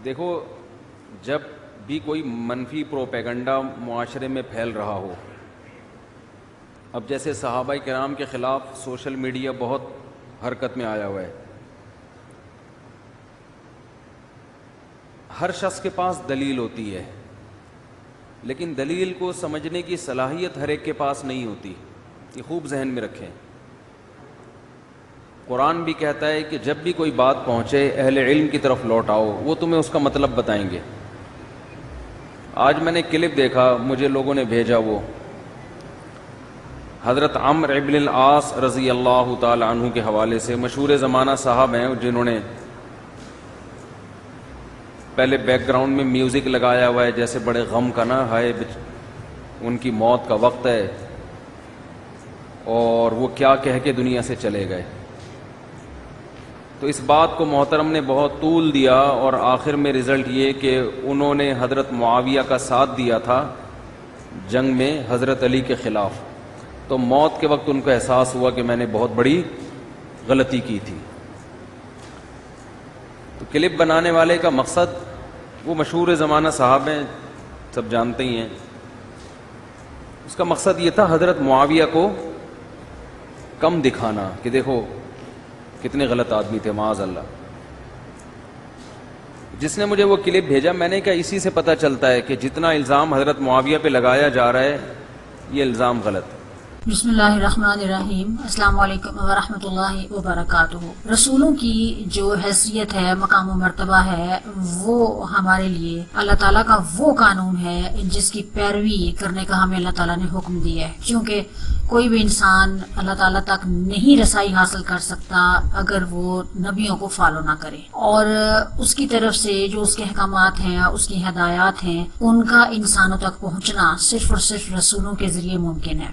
دیکھو، جب بھی کوئی منفی پروپیگنڈا معاشرے میں پھیل رہا ہو، اب جیسے صحابہ کرام کے خلاف سوشل میڈیا بہت حرکت میں آیا ہوا ہے، ہر شخص کے پاس دلیل ہوتی ہے، لیکن دلیل کو سمجھنے کی صلاحیت ہر ایک کے پاس نہیں ہوتی، یہ خوب ذہن میں رکھیں۔ قرآن بھی کہتا ہے کہ جب بھی کوئی بات پہنچے اہل علم کی طرف لوٹ آؤ، وہ تمہیں اس کا مطلب بتائیں گے۔ آج میں نے کلپ دیکھا، مجھے لوگوں نے بھیجا، وہ حضرت عمرو ابن العاص رضی اللہ تعالی عنہ کے حوالے سے، مشہور زمانہ صاحب ہیں جنہوں نے پہلے بیک گراؤنڈ میں میوزک لگایا ہوا ہے جیسے بڑے غم کا نا، ہائے ان کی موت کا وقت ہے، اور وہ کیا کہہ کے دنیا سے چلے گئے۔ تو اس بات کو محترم نے بہت طول دیا، اور آخر میں رزلٹ یہ کہ انہوں نے حضرت معاویہ کا ساتھ دیا تھا جنگ میں حضرت علی کے خلاف، تو موت کے وقت ان کو احساس ہوا کہ میں نے بہت بڑی غلطی کی تھی۔ تو کلپ بنانے والے کا مقصد، وہ مشہور زمانہ صاحب ہیں، سب جانتے ہی ہیں، اس کا مقصد یہ تھا حضرت معاویہ کو کم دکھانا کہ دیکھو کتنے غلط آدمی تھے، معاذ اللہ۔ جس نے مجھے وہ کلپ بھیجا، میں نے کہا اسی سے پتہ چلتا ہے کہ جتنا الزام حضرت معاویہ پہ لگایا جا رہا ہے یہ الزام غلط ہے۔ بسم اللہ الرحمن الرحیم۔ السلام علیکم ورحمۃ اللہ وبرکاتہ۔ رسولوں کی جو حیثیت ہے، مقام و مرتبہ ہے، وہ ہمارے لیے اللہ تعالیٰ کا وہ قانون ہے جس کی پیروی کرنے کا ہمیں اللہ تعالیٰ نے حکم دیا ہے، کیونکہ کوئی بھی انسان اللہ تعالیٰ تک نہیں رسائی حاصل کر سکتا اگر وہ نبیوں کو فالو نہ کرے، اور اس کی طرف سے جو اس کے احکامات ہیں، اس کی ہدایات ہیں، ان کا انسانوں تک پہنچنا صرف اور صرف رسولوں کے ذریعے ممکن ہے،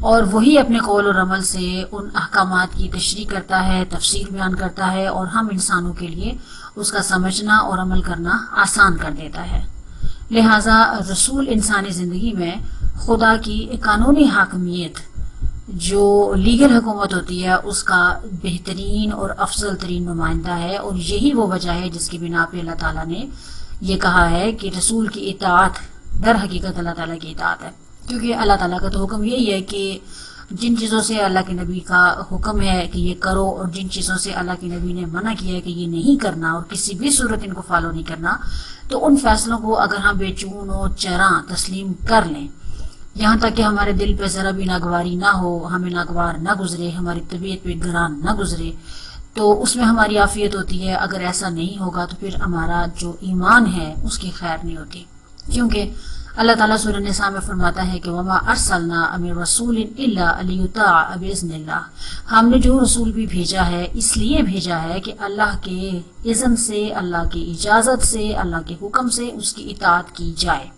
اور وہی اپنے قول اور عمل سے ان احکامات کی تشریح کرتا ہے، تفصیل بیان کرتا ہے، اور ہم انسانوں کے لیے اس کا سمجھنا اور عمل کرنا آسان کر دیتا ہے۔ لہٰذا رسول انسانی زندگی میں خدا کی قانونی حاکمیت، جو لیگل حکومت ہوتی ہے، اس کا بہترین اور افضل ترین نمائندہ ہے، اور یہی وہ وجہ ہے جس کی بنا پہ اللہ تعالیٰ نے یہ کہا ہے کہ رسول کی اطاعت در حقیقت اللہ تعالیٰ کی اطاعت ہے، کیونکہ اللہ تعالیٰ کا تو حکم یہی ہے کہ جن چیزوں سے اللہ کے نبی کا حکم ہے کہ یہ کرو، اور جن چیزوں سے اللہ کے نبی نے منع کیا ہے کہ یہ نہیں کرنا اور کسی بھی صورت ان کو فالو نہیں کرنا، تو ان فیصلوں کو اگر ہم بے چون و چراں تسلیم کر لیں، یہاں تک کہ ہمارے دل پہ ذرا بھی ناگواری نہ ہو، ہمیں ناگوار نہ گزرے، ہماری طبیعت پہ گران نہ گزرے، تو اس میں ہماری عافیت ہوتی ہے۔ اگر ایسا نہیں ہوگا تو پھر ہمارا جو ایمان ہے اس کی خیر نہیں ہوتی، کیونکہ اللہ تعالیٰ سورہ نساء میں فرماتا ہے کہ وَمَا أَرْسَلْنَا مِن رَسُولٍ إِلَّا لِيُطَاعَ بِإِذْنِ اللَّهِ، ہم نے جو رسول بھی بھیجا ہے اس لیے بھیجا ہے کہ اللہ کے اذن سے، اللہ کی اجازت سے، اللہ کے حکم سے اس کی اطاعت کی جائے۔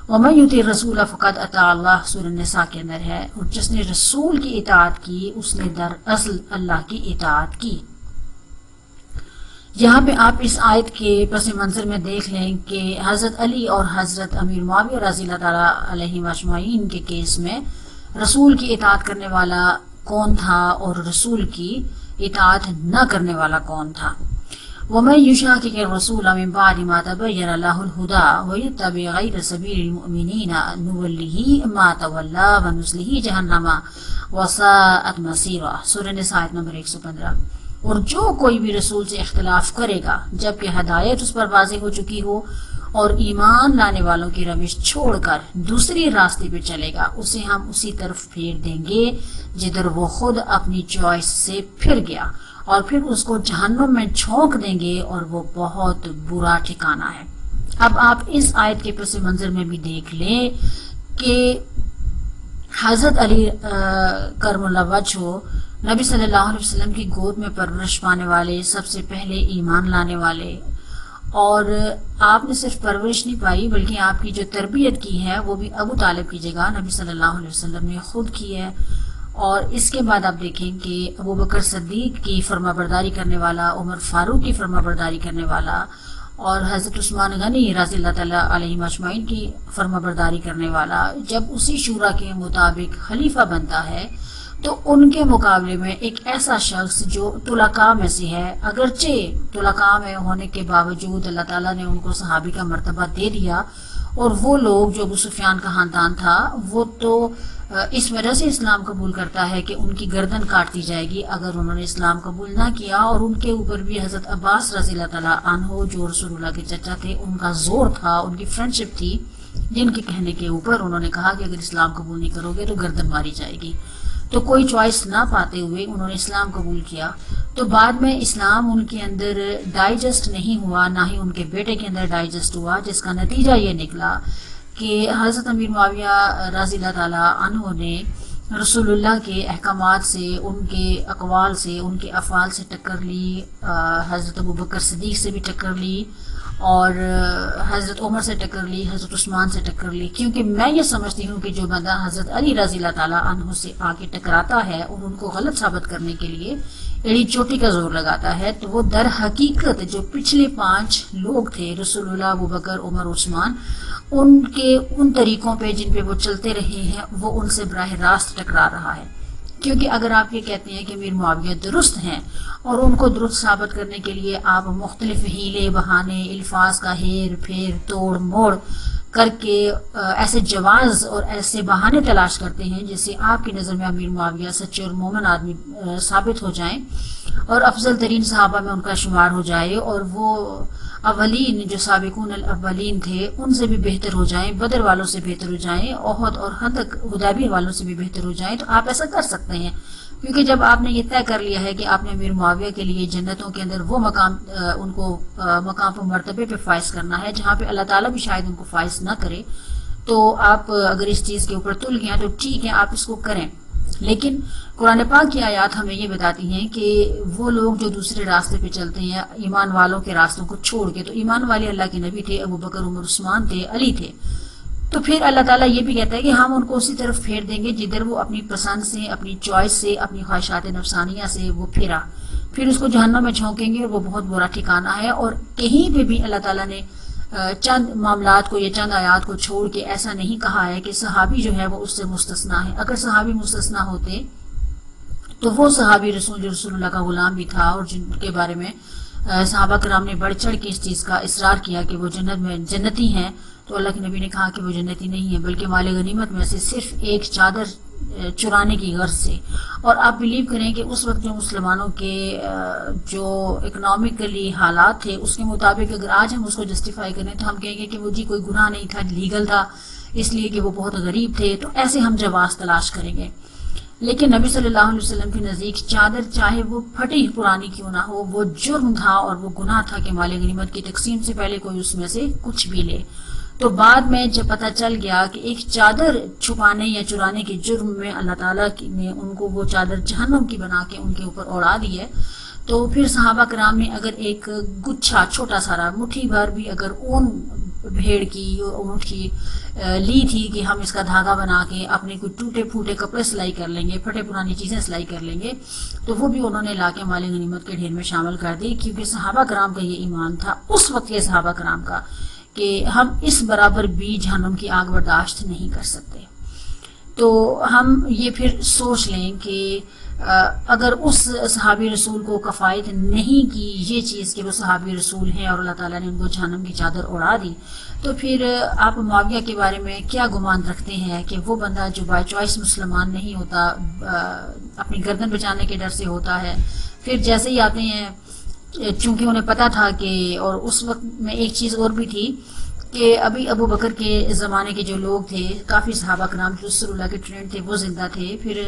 وَمَن يُطِعِ الرَّسُولَ فَقَدْ أَطَاعَ اللَّهَ، سورہ نساء کے اندر ہے، اور جس نے رسول کی اطاعت کی اس نے دراصل اللہ کی اطاعت کی۔ یہاں پہ آپ اس آیت کے پس منظر میں دیکھ لیں کہ حضرت علی اور حضرت امیر معاویہ رضی اللہ تعالیٰ علیہ اجمعین کے کیس میں رسول کی اطاعت کرنے والا کون تھا اور رسول کی اطاعت نہ کرنے والا کون تھا۔ وَمَن يُشَاقِقِ الرَّسُولَ مِن بَعْدِ مَا تَبَيَّنَ لَهُ الْهُدَىٰ وَيَتَّبِعْ غَيْرَ سَبِيلِ الْمُؤْمِنِينَ نُوَلِّهِ مَا تَوَلَّىٰ وَنُصْلِهِ جَهَنَّمَ وَسَاءَتْ مَصِيرًا، سورہ نساء آیت نمبر 115۔ اور جو کوئی بھی رسول سے اختلاف کرے گا جبکہ ہدایت اس پر واضح ہو چکی ہو، اور ایمان لانے والوں کی روش چھوڑ کر دوسری راستے پہ چلے گا، اسے ہم اسی طرف پھیر دیں گے جدھر وہ خود اپنی چوائس سے پھر گیا، اور پھر اس کو جہنم میں جھونک دیں گے، اور وہ بہت برا ٹھکانہ ہے۔ اب آپ اس آیت کے پس منظر میں بھی دیکھ لیں کہ حضرت علی کرم اللہ وجہہ نبی صلی اللہ علیہ وسلم کی گود میں پرورش پانے والے، سب سے پہلے ایمان لانے والے، اور آپ نے صرف پرورش نہیں پائی بلکہ آپ کی جو تربیت کی ہے وہ بھی ابو طالب کی جگہ نبی صلی اللہ علیہ وسلم نے خود کی ہے۔ اور اس کے بعد آپ دیکھیں کہ ابو بکر صدیق کی فرما برداری کرنے والا، عمر فاروق کی فرما برداری کرنے والا، اور حضرت عثمان غنی رضی اللہ تعالیٰ علیہ اجمعین کی فرما برداری کرنے والا، جب اسی شورا کے مطابق خلیفہ بنتا ہے تو ان کے مقابلے میں ایک ایسا شخص جو طلقاء میں سے ہے، اگرچہ طلقاء میں ہونے کے باوجود اللہ تعالیٰ نے ان کو صحابی کا مرتبہ دے دیا، اور وہ لوگ جو ابو سفیان کا خاندان تھا وہ تو اس وجہ سے اسلام قبول کرتا ہے کہ ان کی گردن کاٹ دی جائے گی اگر انہوں نے اسلام قبول نہ کیا، اور ان کے اوپر بھی حضرت عباس رضی اللہ تعالیٰ عنہ جو رسول اللہ کے چچا تھے، ان کا زور تھا، ان کی فرینڈشپ تھی، جن کے کہنے کے اوپر انہوں نے کہا کہ اگر اسلام قبول نہیں کرو گے تو گردن ماری جائے گی۔ تو کوئی چوائس نہ پاتے ہوئے انہوں نے اسلام قبول کیا۔ تو بعد میں اسلام ان کے اندر ڈائجسٹ نہیں ہوا، نہ ہی ان کے بیٹے کے اندر ڈائجسٹ ہوا، جس کا نتیجہ یہ نکلا کہ حضرت امیر معاویہ رضی اللہ تعالیٰ عنہ نے رسول اللہ کے احکامات سے، ان کے اقوال سے، ان کے افعال سے ٹکر لی، حضرت ابوبکر صدیق سے بھی ٹکر لی، اور حضرت عمر سے ٹکر لی، حضرت عثمان سے ٹکر لی، کیونکہ میں یہ سمجھتی ہوں کہ جو بندہ حضرت علی رضی اللہ تعالیٰ عنہ سے آ کے ٹکراتا ہے اور ان کو غلط ثابت کرنے کے لیے ایڑی چوٹی کا زور لگاتا ہے، تو وہ در حقیقت جو پچھلے 5 لوگ تھے، رسول اللہ، ابوبکر، عمر، عثمان، ان کے ان طریقوں پہ جن پہ وہ چلتے رہے ہیں، وہ ان سے براہ راست ٹکرا رہا ہے۔ کیونکہ اگر آپ یہ کہتے ہیں کہ امیر معاویہ درست ہیں اور ان کو درست ثابت کرنے کے لیے آپ مختلف ہیلے بہانے، الفاظ کا ہیر پھیر توڑ موڑ کر کے ایسے جواز اور ایسے بہانے تلاش کرتے ہیں جس سے آپ کی نظر میں امیر معاویہ سچے اور مومن آدمی ثابت ہو جائیں اور افضل ترین صحابہ میں ان کا شمار ہو جائے، اور وہ اولین جو سابقون الاولین تھے ان سے بھی بہتر ہو جائیں، بدر والوں سے بہتر ہو جائیں، احد اور خندق حدیبیہ والوں سے بھی بہتر ہو جائیں، تو آپ ایسا کر سکتے ہیں۔ کیونکہ جب آپ نے یہ طے کر لیا ہے کہ آپ نے امیر معاویہ کے لیے جنتوں کے اندر وہ مقام، ان کو مقام و مرتبے پہ فائز کرنا ہے جہاں پہ اللہ تعالیٰ بھی شاید ان کو فائز نہ کرے، تو آپ اگر اس چیز کے اوپر تل گئے ہیں تو ٹھیک ہے، آپ اس کو کریں۔ لیکن قرآن پاک کی آیات ہمیں یہ بتاتی ہیں کہ وہ لوگ جو دوسرے راستے پہ چلتے ہیں ایمان والوں کے راستوں کو چھوڑ کے، تو ایمان والے اللہ کے نبی تھے، ابوبکر، عمر، عثمان تھے، علی تھے، تو پھر اللہ تعالیٰ یہ بھی کہتا ہے کہ ہم ان کو اسی طرف پھیر دیں گے جدھر وہ اپنی پسند سے، اپنی چوائس سے، اپنی خواہشات نفسانیہ سے وہ پھیرا، پھر اس کو جہنم میں جھونکیں گے، اور وہ بہت برا ٹھکانہ ہے۔ اور کہیں پہ بھی اللہ تعالیٰ نے چند معاملات کو یا چند آیات کو چھوڑ کے ایسا نہیں کہا ہے کہ صحابی جو ہے وہ اس سے مستثنا ہے۔ اگر صحابی مستثنا ہوتے تو وہ صحابی رسول جو رسول اللہ کا غلام بھی تھا، اور جن کے بارے میں صحابہ کرام نے بڑھ چڑھ کے اس چیز کا اصرار کیا کہ وہ جنت میں جنتی ہیں، تو اللہ کے نبی نے کہا کہ وہ جنتی نہیں ہے، بلکہ مال غنیمت میں سے صرف ایک چادر چرانے کی غرض سے۔ اور آپ بلیو کریں کہ اس وقت جو مسلمانوں کے جو اکنامکلی حالات تھے اس کے مطابق اگر آج ہم اس کو جسٹیفائی کریں تو ہم کہیں گے کہ وہ جی کوئی گناہ نہیں تھا، لیگل تھا، اس لیے کہ وہ بہت غریب تھے، تو ایسے ہم جواز تلاش کریں گے۔ لیکن نبی صلی اللہ علیہ وسلم کے نزدیک چادر چاہے وہ پھٹی پرانی کیوں نہ ہو، وہ جرم تھا اور وہ گناہ تھا کہ مال غنیمت کی تقسیم سے پہلے کوئی اس میں سے کچھ بھی لے۔ تو بعد میں جب پتہ چل گیا کہ ایک چادر چھپانے یا چرانے کے جرم میں اللہ تعالیٰ نے ان کو وہ چادر جہنم کی بنا کے ان کے اوپر اڑا دی ہے، تو پھر صحابہ کرام نے اگر ایک گچھا چھوٹا سارا مٹھی بھر بھی اگر اون بھیڑ کی اونٹ کی لی تھی کہ ہم اس کا دھاگا بنا کے اپنے کوئی ٹوٹے پھوٹے کپڑے سلائی کر لیں گے، پھٹے پرانی چیزیں سلائی کر لیں گے، تو وہ بھی انہوں نے لا کے مال غنیمت کے ڈھیر میں شامل کر دی، کیونکہ صحابہ کرام کا یہ ایمان تھا اس وقت کے صحابہ کرام کا کہ ہم اس برابر بھی جہنم کی آگ برداشت نہیں کر سکتے۔ تو ہم یہ پھر سوچ لیں کہ اگر اس صحابی رسول کو کفایت نہیں کی یہ چیز کہ وہ صحابی رسول ہیں اور اللہ تعالیٰ نے ان کو جہنم کی چادر اڑا دی، تو پھر آپ معاویہ کے بارے میں کیا گمان رکھتے ہیں کہ وہ بندہ جو بائی چوائس مسلمان نہیں ہوتا، اپنی گردن بچانے کے ڈر سے ہوتا ہے، پھر جیسے ہی آتے ہیں چونکہ انہیں پتا تھا کہ، اور اس وقت میں ایک چیز اور بھی تھی کہ ابھی ابو بکر کے زمانے کے جو لوگ تھے، کافی صحابہ کرام جو رسول اللہ کے ٹرینڈ تھے وہ زندہ تھے، پھر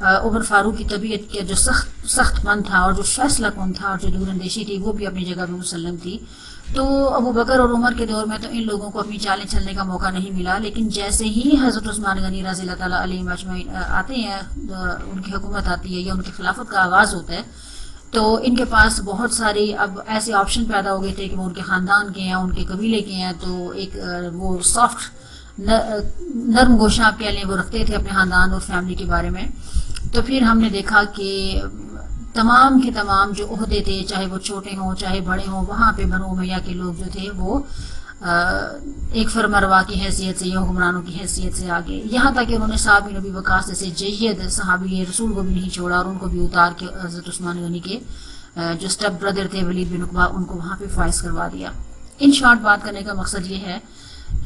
عمر فاروق کی طبیعت کے جو سخت من تھا اور جو فیصلہ کن تھا اور جو دور اندیشی تھی وہ بھی اپنی جگہ پہ مسلم تھی، تو ابو بکر اور عمر کے دور میں تو ان لوگوں کو اپنی چالیں چلنے کا موقع نہیں ملا۔ لیکن جیسے ہی حضرت عثمان غنی رضی اللہ تعالیٰ علیہ اجمعین آتے ہیں، ان کی حکومت آتی ہے یا ان کی خلافت کا آغاز ہوتا ہے، تو ان کے پاس بہت ساری اب ایسے آپشن پیدا ہو گئے تھے کہ وہ ان کے خاندان کے ہیں، ان کے قبیلے کے ہیں، تو ایک وہ سافٹ نرم گوشہ آپ کہہ لیں وہ رکھتے تھے اپنے خاندان اور فیملی کے بارے میں۔ تو پھر ہم نے دیکھا کہ تمام کے تمام جو عہدے تھے، چاہے وہ چھوٹے ہوں چاہے بڑے ہوں، وہاں پہ بنو امیہ کے لوگ جو تھے وہ ایک فرمانروا کی حیثیت سے یا حکمرانوں کی حیثیت سے آگے، یہاں تک کہ انہوں نے صاحب بن ابی وقاص جیسے جید صحابی رسول کو بھی نہیں چھوڑا اور ان کو بھی اتار کے حضرت عثمان غنی کے جو اسٹیپ بردر تھے ولید بن عقبہ ان کو وہاں پہ فائز کروا دیا۔ ان شارٹ بات کرنے کا مقصد یہ ہے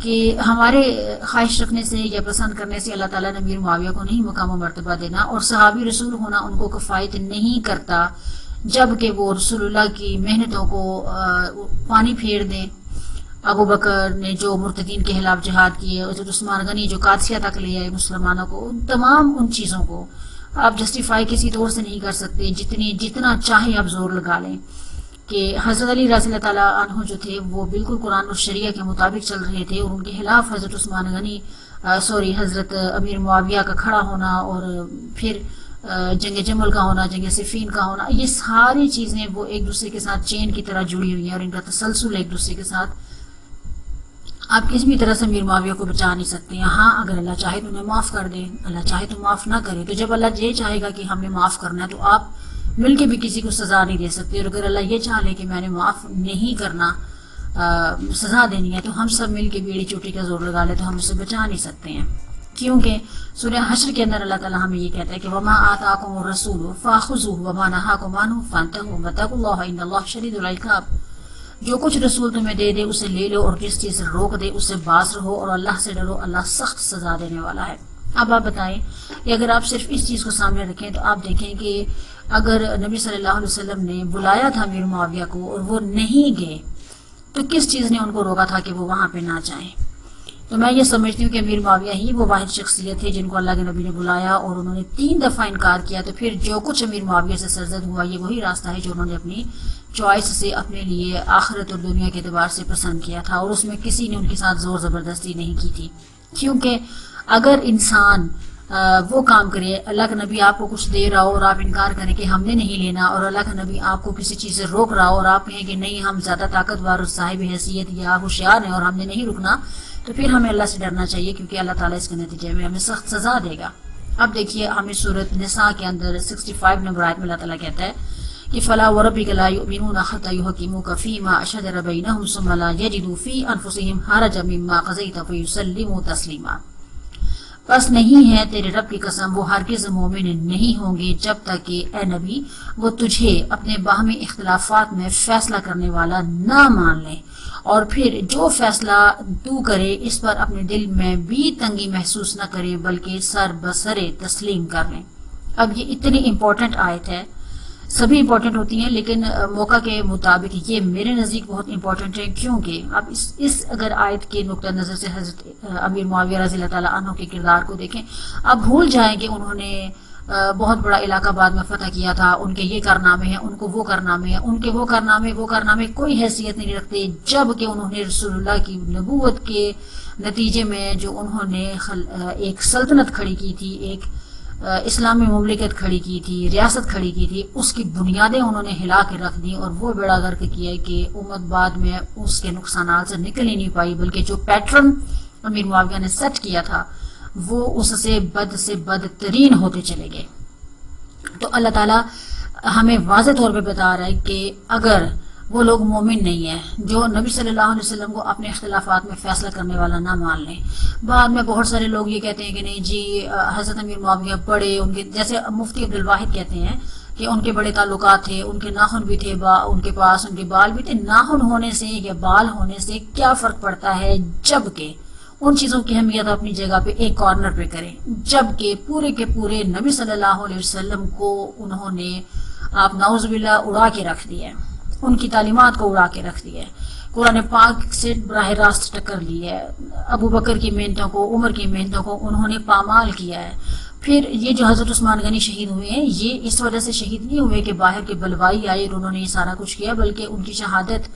کہ ہمارے خواہش رکھنے سے یا پسند کرنے سے اللہ تعالیٰ نے امیر معاویہ کو نہیں مقام و مرتبہ دینا، اور صحابی رسول ہونا ان کو کفایت نہیں کرتا جب کہ وہ رسول اللہ کی محنتوں کو پانی پھیر دیں۔ ابو بکر نے جو مرتدین کے خلاف جہاد کیے، حضرت عثمان غنی جو قادسیہ تک لے آئے مسلمانوں کو، تمام ان چیزوں کو آپ جسٹیفائی کسی طور سے نہیں کر سکتے، جتنا چاہے آپ زور لگا لیں کہ حضرت علی رضی اللہ تعالیٰ عنہ جو تھے وہ بالکل قرآن اور شریعہ کے مطابق چل رہے تھے، اور ان کے خلاف حضرت عثمان غنی حضرت امیر معاویہ کا کھڑا ہونا، اور پھر جنگ جمل کا ہونا، جنگ صفین کا ہونا، یہ ساری چیزیں وہ ایک دوسرے کے ساتھ چین کی طرح جڑی ہوئی ہیں، اور ان کا تسلسل ایک دوسرے کے ساتھ آپ کسی بھی طرح سے امیر معاویہ کو بچا نہیں سکتے ہیں۔ ہاں اگر اللہ چاہے تو انہیں معاف کر دے، اللہ چاہے تو معاف نہ کرے، تو جب اللہ یہ چاہے گا کہ ہمیں معاف کرنا ہے تو آپ مل کے بھی کسی کو سزا نہیں دے سکتے، اور اگر اللہ یہ چاہ لے کہ میں نے معاف نہیں کرنا، سزا دینی ہے، تو ہم سب مل کے بیڑی چوٹی کا زور لگا لے تو ہم اسے بچا نہیں سکتے ہیں، کیونکہ سورہ حشر کے اندر اللہ تعالیٰ ہمیں یہ کہتا ہے کہ وما آتاکم الرسول فخذوہ وما نہاکم عنہ فانتہوا واتقوا اللہ ان اللہ شدید العقاب، جو کچھ رسول تمہیں دے دے اسے لے لو، اور جس چیز سے روک دے اس سے باز رہو، اور اللہ سے ڈرو، اللہ سخت سزا دینے والا ہے۔ اب آپ بتائیں کہ اگر آپ صرف اس چیز کو سامنے رکھیں تو آپ دیکھیں کہ اگر نبی صلی اللہ علیہ وسلم نے بلایا تھا امیر معاویہ کو اور وہ نہیں گئے تو کس چیز نے ان کو روکا تھا کہ وہ وہاں پہ نہ جائیں؟ تو میں یہ سمجھتی ہوں کہ امیر معاویہ ہی وہ واحد شخصیت ہے جن کو اللہ کے نبی نے بلایا اور انہوں نے 3 دفعہ انکار کیا، تو پھر جو کچھ امیر معاویہ سے سرزد ہوا یہ وہی راستہ ہے جو انہوں نے اپنی چوائس سے اپنے لیے آخرت اور دنیا کے اعتبار سے پسند کیا تھا، اور اس میں کسی نے ان کے ساتھ زور زبردستی نہیں کی تھی، کیونکہ اگر انسان وہ کام کرے، اللہ کا نبی آپ کو کچھ دے رہا ہو اور آپ انکار کریں کہ ہم نے نہیں لینا، اور اللہ کا نبی آپ کو کسی چیز سے روک رہا ہو اور آپ کہیں کہ نہیں ہم زیادہ طاقتور اور صاحب حیثیت یا ہوشیار ہیں اور ہم نے نہیں رکنا، تو پھر ہمیں اللہ سے ڈرنا چاہیے، کیونکہ اللہ تعالیٰ اس کے نتیجے میں ہمیں سخت سزا دے گا۔ اب دیکھیے ہمیں سورۃ نساء کے اندر 65 نمبر آیت میں اللہ تعالیٰ کہتا ہے کہ فَلَا وَرَبِّكَ لَا يُؤْمِنُونَ حَتَّى يُحَكِّمُوكَ فِيمَا شَجَرَ بَيْنَهُمْ ثُمَّ لَا يَجِدُوا فِي أَنفُسِهِمْ حَرَجًا مِّمَّا قَضَيْتَ وَيُسَلِّمُوا تَسْلِيمًا، بس نہیں ہے تیرے رب کی قسم وہ ہرگز مومن نہیں ہوں گے جب تک کہ اے نبی وہ تجھے اپنے باہمی اختلافات میں فیصلہ کرنے والا نہ مان لیں، اور پھر جو فیصلہ تو کرے اس پر اپنے دل میں بھی تنگی محسوس نہ کرے بلکہ سر بسرے تسلیم کر لیں۔ اب یہ اتنی امپورٹنٹ آیت ہے، سبھی امپورٹنٹ ہوتی ہیں لیکن موقع کے مطابق یہ میرے نزدیک بہت امپورٹنٹ ہے، کیونکہ اب اس اگر آیت کے نقطہ نظر سے حضرت امیر معاویہ رضی اللہ تعالیٰ عنہ کے کردار کو دیکھیں، اب بھول جائیں کہ انہوں نے بہت بڑا علاقہ بعد میں فتح کیا تھا، ان کے یہ کارنامے ہیں، ان کو وہ کارنامے ہیں، ان کے وہ کارنامے کوئی حیثیت نہیں رکھتے، جب کہ انہوں نے رسول اللہ کی نبوت کے نتیجے میں جو انہوں نے ایک سلطنت کھڑی کی تھی، ایک اسلامی مملکت کھڑی کی تھی، ریاست کھڑی کی تھی، اس کی بنیادیں انہوں نے ہلا کے رکھ دی اور وہ بیڑا غرق کیا کہ امت بعد میں اس کے نقصانات سے نکل ہی نہیں پائی، بلکہ جو پیٹرن امیر معاویہ نے سیٹ کیا تھا وہ اس سے بدترین ہوتے چلے گئے۔ تو اللہ تعالیٰ ہمیں واضح طور پہ بتا رہا ہے کہ اگر وہ لوگ مومن نہیں ہیں جو نبی صلی اللہ علیہ وسلم کو اپنے اختلافات میں فیصلہ کرنے والا نہ مان لیں، بعد میں بہت سارے لوگ یہ کہتے ہیں کہ نہیں جی حضرت امیر معاویہ بڑے، ان کے جیسے مفتی عبدالواحد کہتے ہیں کہ ان کے بڑے تعلقات تھے، ان کے ناخن بھی تھے، ان کے پاس ان کے بال بھی تھے، ناخن ہونے سے یا بال ہونے سے کیا فرق پڑتا ہے، جبکہ ان چیزوں کی اہمیت اپنی جگہ پہ ایک کارنر پہ کریں، جبکہ پورے کے پورے نبی صلی اللہ علیہ وسلم کو انہوں نے آپ نعوذ باللہ اڑا کے رکھ دیا ہے، ان کی تعلیمات کو اڑا کے رکھ دیا ہے، قرآن پاک سے براہ راست ٹکر لی ہے، ابو بکر کی محنتوں کو، عمر کی محنتوں کو انہوں نے پامال کیا ہے۔ پھر یہ جو حضرت عثمان غنی شہید ہوئے ہیں یہ اس وجہ سے شہید نہیں ہوئے کہ باہر کے بلوائی آئے اور انہوں نے یہ سارا کچھ کیا، بلکہ ان کی شہادت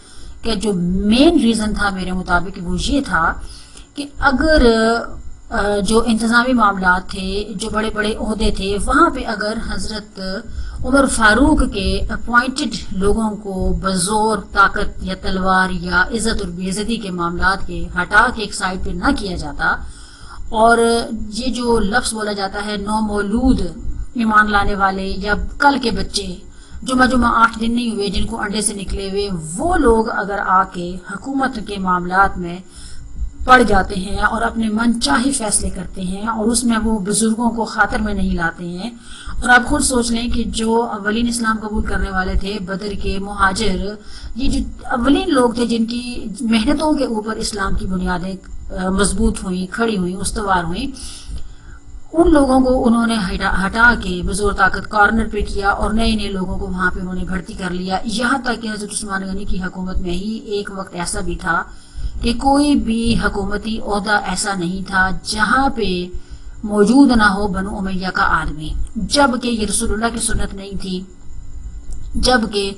کا جو مین ریزن تھا میرے مطابق وہ یہ تھا کہ اگر جو انتظامی معاملات تھے، جو بڑے بڑے عہدے تھے، وہاں پہ اگر حضرت عمر فاروق کے اپوائنٹڈ لوگوں کو بزور طاقت یا تلوار یا عزت اور بے عزتی کے معاملات کے ہٹا کے ایک سائڈ پہ نہ کیا جاتا، اور یہ جو لفظ بولا جاتا ہے نو مولود ایمان لانے والے یا کل کے بچے جمعہ 8 دن نہیں ہوئے جن کو انڈے سے نکلے ہوئے، وہ لوگ اگر آ کے حکومت کے معاملات میں پڑ جاتے ہیں اور اپنے من چاہے فیصلے کرتے ہیں اور اس میں وہ بزرگوں کو خاطر میں نہیں لاتے ہیں، اور آپ خود سوچ لیں کہ جو اولین اسلام قبول کرنے والے تھے، بدر کے مہاجر، یہ جو اولین لوگ تھے جن کی محنتوں کے اوپر اسلام کی بنیادیں مضبوط ہوئیں، کھڑی ہوئیں، استوار ہوئیں، ان لوگوں کو انہوں نے ہٹا کے بزور طاقت کارنر پہ کیا اور نئے نئے لوگوں کو وہاں پہ انہوں نے بھرتی کر لیا، یہاں تک کہ حضرت عثمان غنی کی حکومت میں ہی ایک وقت ایسا بھی تھا کہ کوئی بھی حکومتی عہدہ ایسا نہیں تھا جہاں پہ موجود نہ ہو بنو امیہ کا آدمی، جبکہ یہ رسول اللہ کی سنت نہیں تھی، جبکہ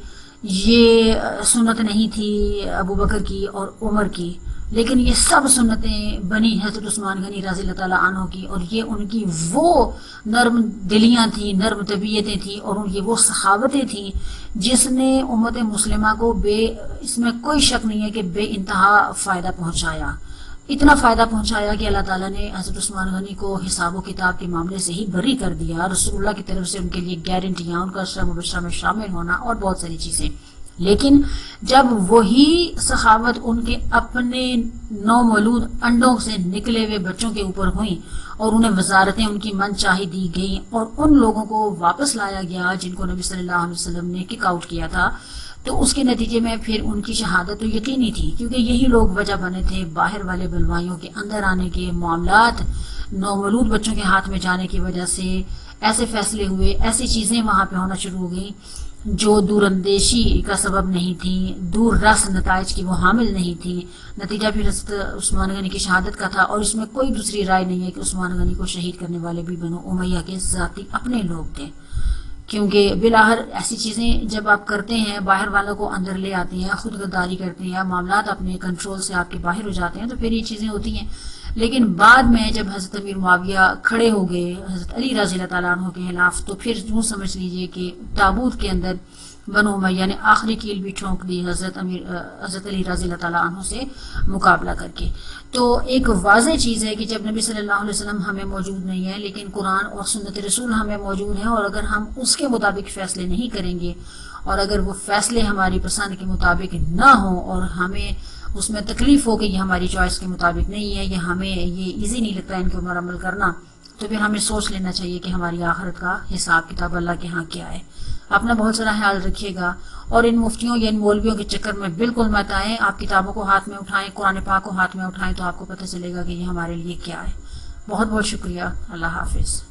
یہ سنت نہیں تھی ابو بکر کی اور عمر کی، لیکن یہ سب سنتیں بنی حضرت عثمان غنی رضی اللہ تعالیٰ عنہ کی، اور یہ ان کی وہ نرم دلیاں تھیں، نرم طبیعتیں تھیں، اور یہ وہ سخاوتیں تھیں جس نے امت مسلمہ کو اس میں کوئی شک نہیں ہے کہ بے انتہا فائدہ پہنچایا، اتنا فائدہ پہنچایا کہ اللہ تعالیٰ نے حضرت عثمان غنی کو حساب و کتاب کے معاملے سے ہی بری کر دیا، رسول اللہ کی طرف سے ان کے لیے گارنٹیاں، ان کا عشرہ مبشرہ میں شامل ہونا اور بہت ساری چیزیں، لیکن جب وہی سخاوت ان کے اپنے نومولود انڈوں سے نکلے ہوئے بچوں کے اوپر ہوئیں اور انہیں وزارتیں ان کی من چاہی دی گئیں اور ان لوگوں کو واپس لایا گیا جن کو نبی صلی اللہ علیہ وسلم نے کک آؤٹ کیا تھا، تو اس کے نتیجے میں پھر ان کی شہادت تو یقینی تھی، کیونکہ یہی لوگ وجہ بنے تھے باہر والے بلوائیوں کے اندر آنے کے، معاملات نومولود بچوں کے ہاتھ میں جانے کی وجہ سے ایسے فیصلے ہوئے، ایسی چیزیں وہاں پہ ہونا شروع ہو گئیں جو دور اندیشی کا سبب نہیں تھی، دور رس نتائج کی وہ حامل نہیں تھی، نتیجہ پھر حضرت عثمان غنی کی شہادت کا تھا، اور اس میں کوئی دوسری رائے نہیں ہے کہ عثمان غنی کو شہید کرنے والے بھی بنو امیہ کے ذاتی اپنے لوگ تھے، کیونکہ بالآخر ایسی چیزیں جب آپ کرتے ہیں، باہر والوں کو اندر لے آتے ہیں، خود غداری کرتے ہیں، معاملات اپنے کنٹرول سے آپ کے باہر ہو جاتے ہیں، تو پھر یہ چیزیں ہوتی ہیں، لیکن بعد میں جب حضرت امیر معاویہ کھڑے ہو گئے حضرت علی رضی اللہ تعالیٰ عنہ کے خلاف، تو پھر یوں سمجھ لیجئے کہ تابوت کے اندر بنو امیہ نے آخری کیل بھی ٹھونک دی حضرت علی رضی اللہ تعالیٰ عنہ سے مقابلہ کر کے۔ تو ایک واضح چیز ہے کہ جب نبی صلی اللہ علیہ وسلم ہمیں موجود نہیں ہے لیکن قرآن اور سنت رسول ہمیں موجود ہیں، اور اگر ہم اس کے مطابق فیصلے نہیں کریں گے اور اگر وہ فیصلے ہماری پسند کے مطابق نہ ہوں اور ہمیں اس میں تکلیف ہو کہ یہ ہماری چوائس کے مطابق نہیں ہے، ہمیں یہ ایزی نہیں لگتا ان کے اوپر عمل کرنا، تو پھر ہمیں سوچ لینا چاہیے کہ ہماری آخرت کا حساب کتاب اللہ کے ہاں کیا ہے۔ اپنا بہت سارا خیال رکھیے گا، اور ان مفتیوں یا ان مولویوں کے چکر میں بالکل مت آئیں، آپ کتابوں کو ہاتھ میں اٹھائیں، قرآن پاک کو ہاتھ میں اٹھائیں، تو آپ کو پتہ چلے گا کہ یہ ہمارے لیے کیا ہے۔ بہت بہت شکریہ، اللہ حافظ۔